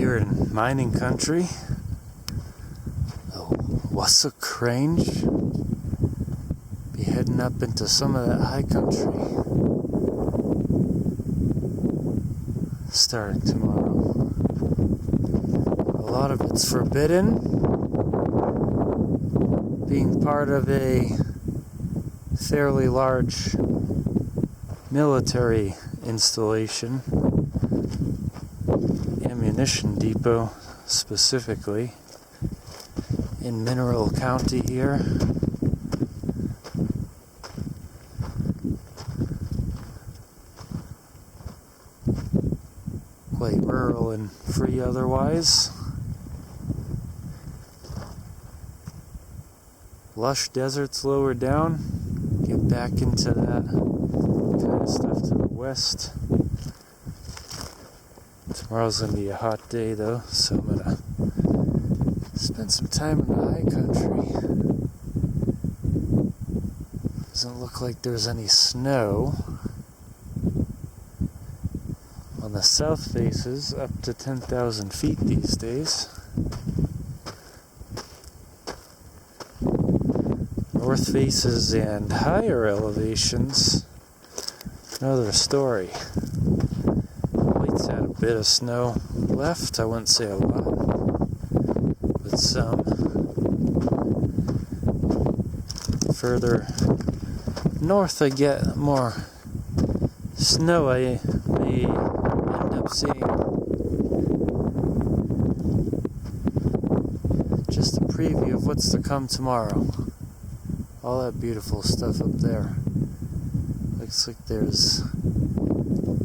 here in mining country, the Wassuk Range. Be heading up into some of that high country starting tomorrow. A lot of it's forbidden, being part of a fairly large military installation, ammunition depot specifically, in Mineral County here. Quite rural and free otherwise. Lush deserts lower down. Get back into that kind of stuff to the west. Tomorrow's going to be a hot day though, so I'm going to spend some time in the high country. Doesn't look like there's any snow. On the south faces, up to 10,000 feet these days. North faces and higher elevations, another story. White's had a bit of snow left, I wouldn't say a lot, but some. Further north I get more snow I may end up seeing. Just a preview of what's to come tomorrow. All that beautiful stuff up there. Looks like there's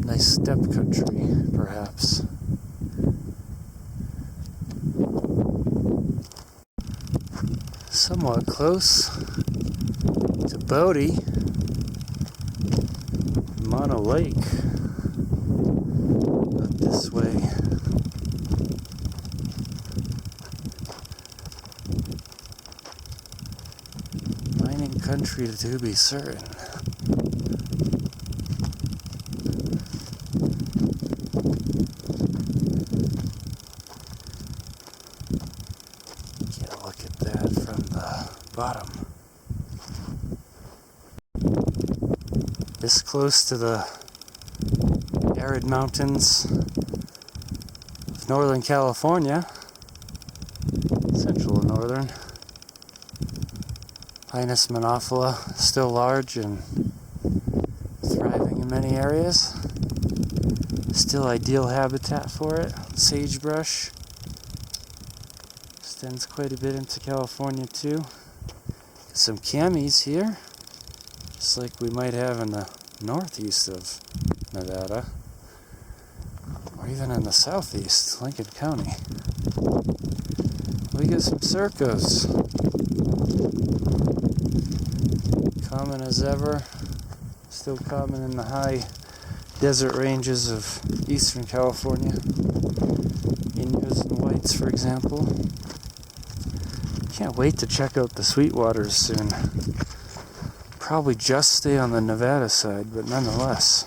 nice steppe country, perhaps. Somewhat close to Bodie, Mono Lake, up this way. Mining country to be certain. Get a look at that from the bottom. This close to the arid mountains of Northern California, central northern. Pinus monophylla, still large and thriving in many areas. Still ideal habitat for it. Sagebrush extends quite a bit into California too. Some camis here, just like we might have in the northeast of Nevada, or even in the southeast, Lincoln County. We get some circos. Common as ever, still common in the high desert ranges of eastern California. Inus and whites, for example. Can't wait to check out the Sweetwaters soon. Probably just stay on the Nevada side, but nonetheless,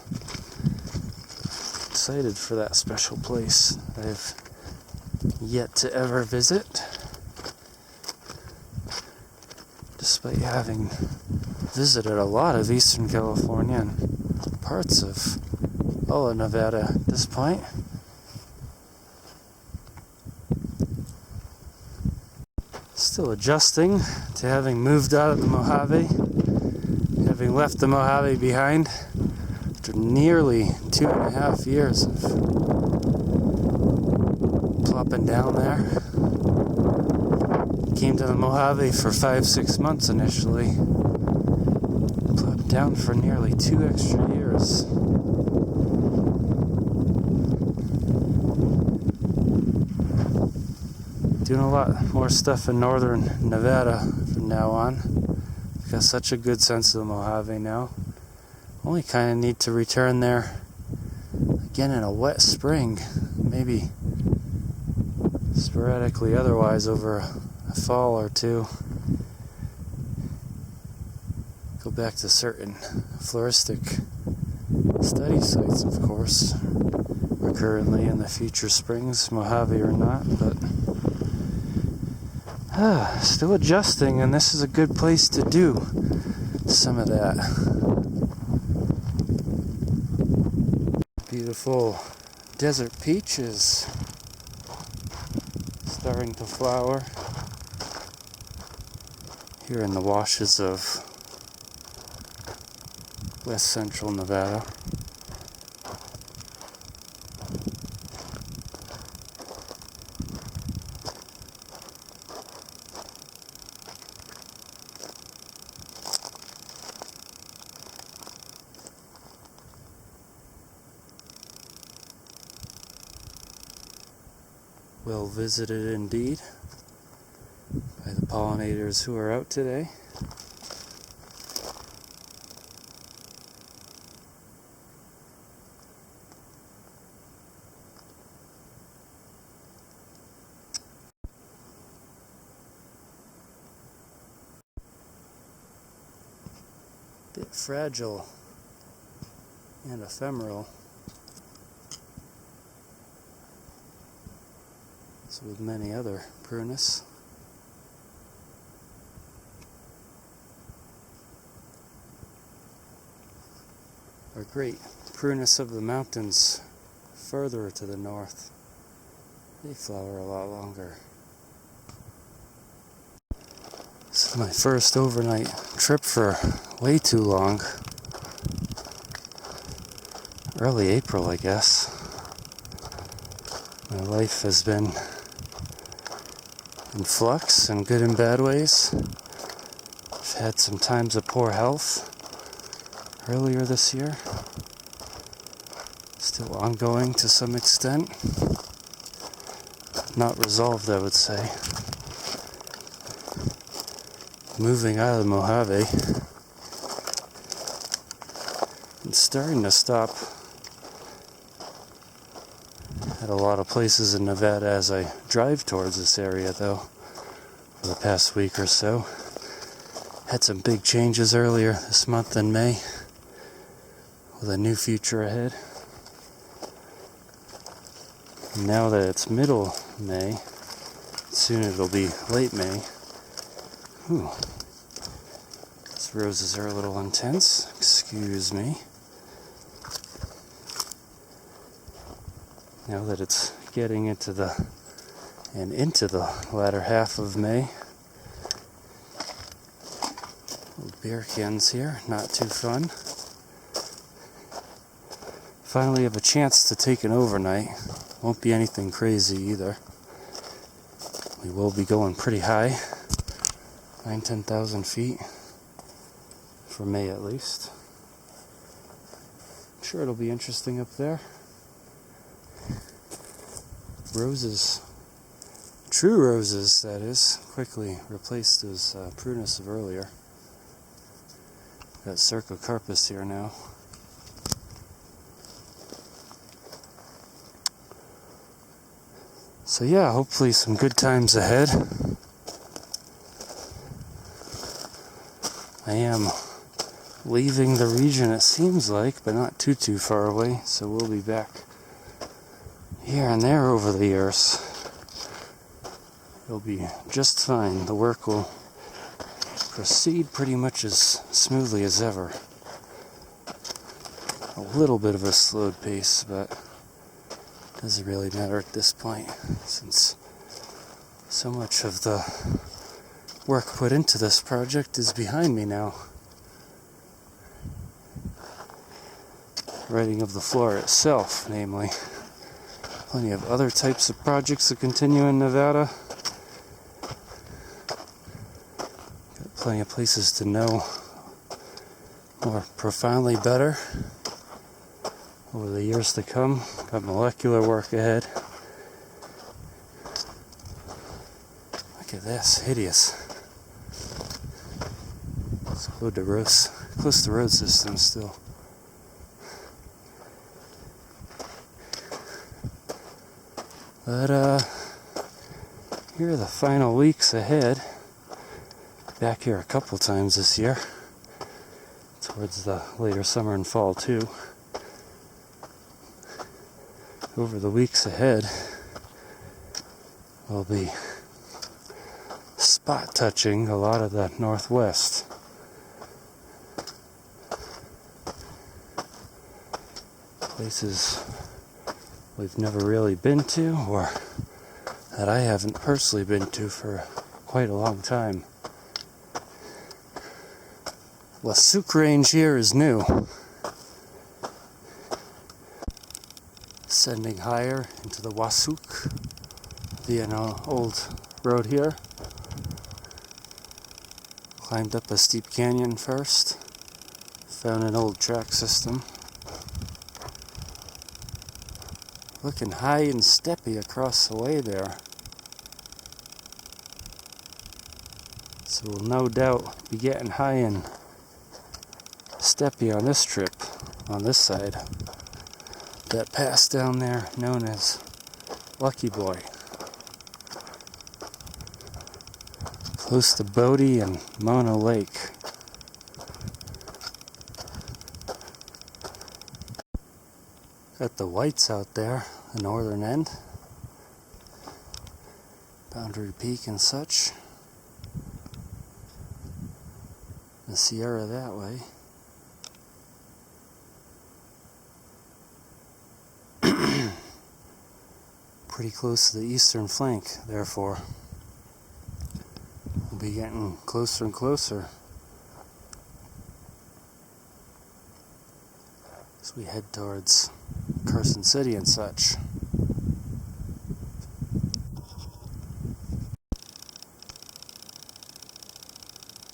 excited for that special place I've yet to ever visit, despite having visited a lot of eastern California and parts of all of Nevada at this point. Still adjusting to having moved out of the Mojave, having left the Mojave behind after nearly 2.5 years of plopping down there. Came to the Mojave for 5-6 months initially. Plopped down for nearly 2 extra years. Doing a lot more stuff in northern Nevada from now on. Got such a good sense of the Mojave now. Only kind of need to return there again in a wet spring, maybe sporadically otherwise over a fall or two. Go back to certain floristic study sites, of course, or here currently in the future springs, Mojave or not, but still adjusting, and this is a good place to do some of that. Beautiful desert peach is starting to flower here in the washes of west central Nevada. Well visited indeed by the pollinators who are out today. Bit fragile and ephemeral. So with many other Prunus. Our great Prunus of the mountains further to the north, they flower a lot longer. This is my first overnight trip for way too long. Early April, I guess. My life has been in flux in good and bad ways. I've had some times of poor health earlier this year. Still ongoing to some extent. Not resolved, I would say. Moving out of the Mojave and starting to stop at a lot of places in Nevada as I drive towards this area, though, for the past week or so. Had some big changes earlier this month in May, with a new future ahead. And now that it's middle May, soon it'll be late May. Ooh. These roses are a little intense, excuse me. Now that it's getting into the latter half of May. Little beer cans here, not too fun. Finally have a chance to take an overnight. Won't be anything crazy either. We will be going pretty high, 9,000-10,000 feet, for May at least. I'm sure it'll be interesting up there. Roses, true roses, that is, quickly replaced those Prunus of earlier. Got Cercocarpus here now. So yeah, hopefully some good times ahead. I am leaving the region, it seems like, but not too far away, so we'll be back here and there over the years. It'll be just fine. The work will proceed pretty much as smoothly as ever. A little bit of a slowed pace, but doesn't really matter at this point, since so much of the work put into this project is behind me now. Writing of the floor itself, namely. Plenty of other types of projects to continue in Nevada. Got plenty of places to know more profoundly better over the years to come. Got molecular work ahead. Look at this, hideous. It's close to road system still. But here are the final weeks ahead. Back here a couple times this year, towards the later summer and fall too. over the weeks ahead, we'll be spot touching a lot of the northwest. Places we've never really been to, or that I haven't personally been to for quite a long time. Wassuk Range here is new. Ascending higher into the Wassuk via an old road here. Climbed up a steep canyon first. Found an old track system. Looking high and steppy across the way there. So we'll no doubt be getting high and steppy on this trip, on this side. That pass down there known as Lucky Boy. Close to Bodie and Mono Lake. Got the whites out there, the northern end. Boundary Peak and such. The Sierra that way. Pretty close to the eastern flank, therefore. We'll be getting closer and closer as we head towards Carson City and such.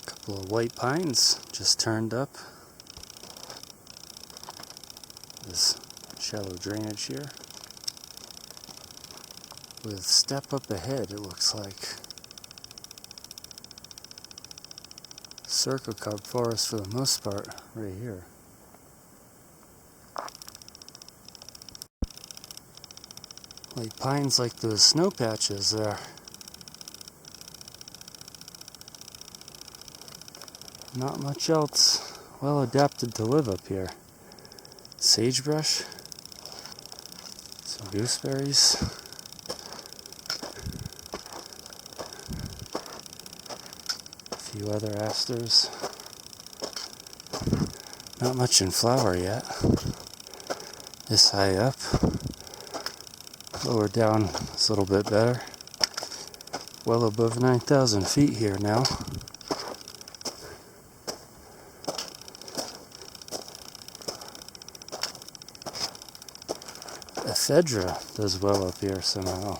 Couple of white pines just turned up. This shallow drainage here. With step up ahead, it looks like. Circle cub forest for the most part, right here. White pines like those snow patches there. Not much else well adapted to live up here. Sagebrush, some gooseberries. A few other asters. Not much in flower yet. This high up. Lower down is a little bit better. Well above 9,000 feet here now. Ephedra does well up here somehow.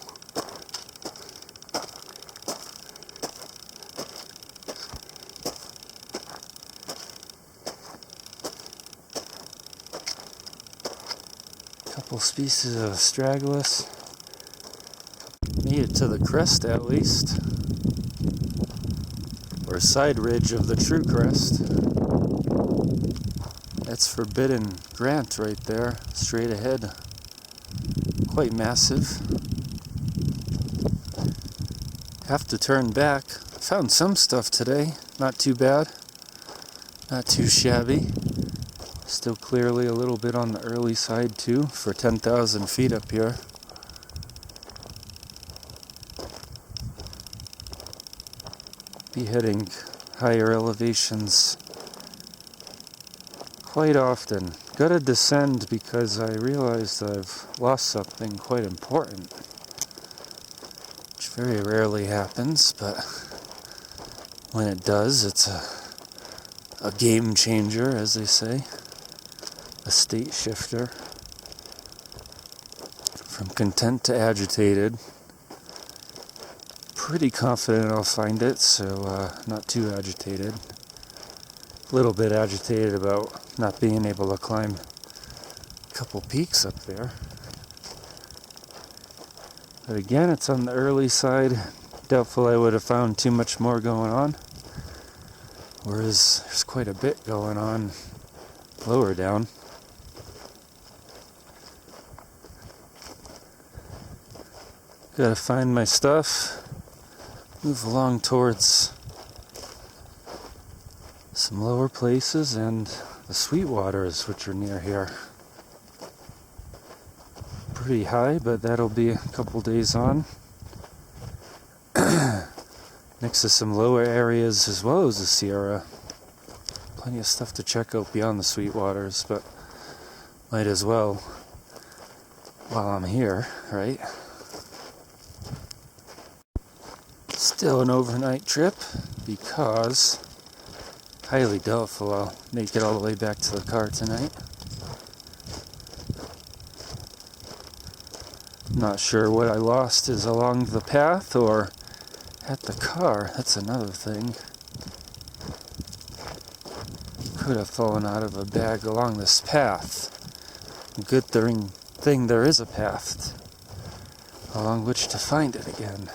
Couple species of astragalus. Made it to the crest at least, or side ridge of the true crest. That's Forbidden Grant right there, straight ahead. Quite massive. Have to turn back. Found some stuff today, not too bad, not too shabby. Still clearly a little bit on the early side too, for 10,000 feet up here. Be hitting higher elevations quite often. Gotta descend because I realized I've lost something quite important, which very rarely happens, but when it does, it's a game changer, as they say. A state shifter from content to agitated. Pretty confident I'll find it, so not too agitated. A little bit agitated about not being able to climb a couple peaks up there. But again, it's on the early side. Doubtful I would have found too much more going on. Whereas there's quite a bit going on lower down. Gotta find my stuff, move along towards some lower places and the Sweetwaters, which are near here. pretty high, but that'll be a couple days on. Next to some lower areas as well as the Sierra. Plenty of stuff to check out beyond the Sweetwaters, but might as well while I'm here, right? Still an overnight trip because highly doubtful I'll make it all the way back to the car tonight. Not sure what I lost is along the path or at the car. That's another thing. Could have fallen out of a bag along this path. Good thing there is a path along which to find it again.